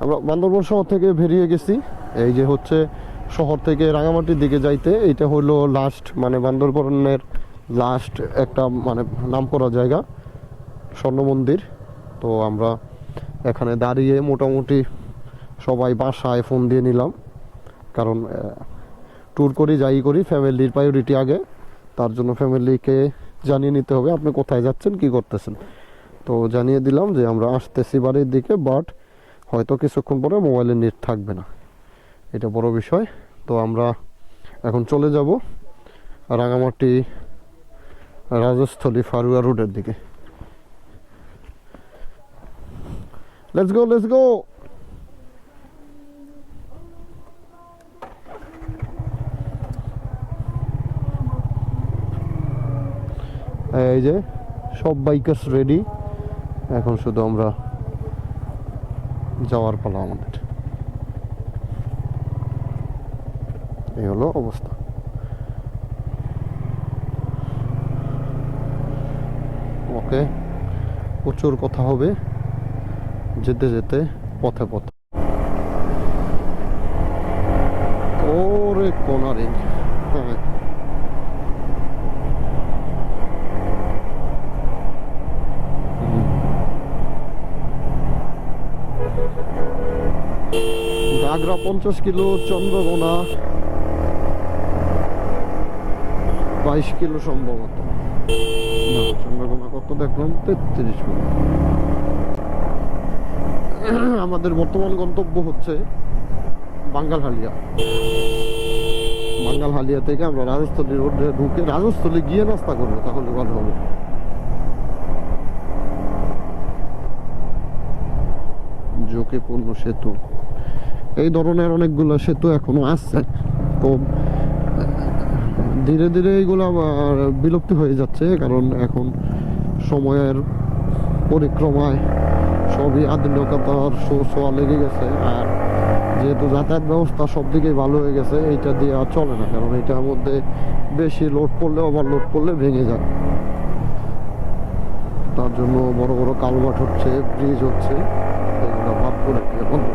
আমরা বান্দরবন শহর থেকে বেরিয়ে গেছি। এই যে হচ্ছে শহর থেকে রাঙামাটির দিকে যাইতে, এটা হলো লাস্ট মানে বান্দরবনের লাস্ট একটা মানে নামকরা জায়গা স্বর্ণ মন্দির। তো আমরা এখানে দাঁড়িয়ে মোটামুটি সবাই বাসায় ফোন দিয়ে নিলাম, কারণ ট্যুর করি যাই করি ফ্যামিলির প্রায়োরিটি আগে, তার জন্য ফ্যামিলিকে জানিয়ে নিতে হবে আপনি কোথায় যাচ্ছেন কি করতেছেন। তো জানিয়ে দিলাম যে আমরা আসতেছি বাড়ির দিকে, বাট হয়তো কিছুক্ষণ পরে মোবাইলে নেট থাকবে না, এটা বড় বিষয়। তো আমরা এখন চলে যাব রাঙামাটি রাজস্থলী ফারুয়া রোডের দিকে। Let's go let's go. এই যে সব বাইকার্স রেডি, এখন শুধু আমরা যাওয়ার পালা আমাদের। এই হলো অবস্থা। ওকে, প্রচুর কথা হবে যেতে যেতে পথে পথে। ওরে কোনারে, হ্যাঁ গাগরা 50 কিলো, চন্দ্রকোনা 22 কিলো সম্ভবত। না, চন্দ্রকোনা কত দেখলাম 33 কিলো। আমাদের বর্তমান গন্তব্য হচ্ছে বাঙ্গালহালিয়া। বাঙ্গালহালিয়া থেকে আমরা রাজস্থলী রোডে ঢুকে রাজস্থলী গিয়ে নাস্তা করবো, তাহলে ভালো হবে। ঝুঁকিপূর্ণ সেতু, এই ধরনের অনেকগুলো সেতু এখনো আছে, তো ধীরে ধীরে এইগুলো বিলুপ্তি হয়ে যাচ্ছে, কারণ এখন সময়ের পরিক্রমায় সবই আধুনিকতার ছোঁয়া লেগে গেছে। আর যেহেতু যাতায়াত ব্যবস্থা সব দিকেই ভালো হয়ে গেছে, এইটা দিয়ে আর চলে না, কারণ এটার মধ্যে বেশি লোড পড়লে ওভারলোড করলে ভেঙে যায়। তার জন্য বড় বড় কালভার্ট হচ্ছে, ব্রিজ হচ্ছে, এগুলো ভাব করে বন্ধ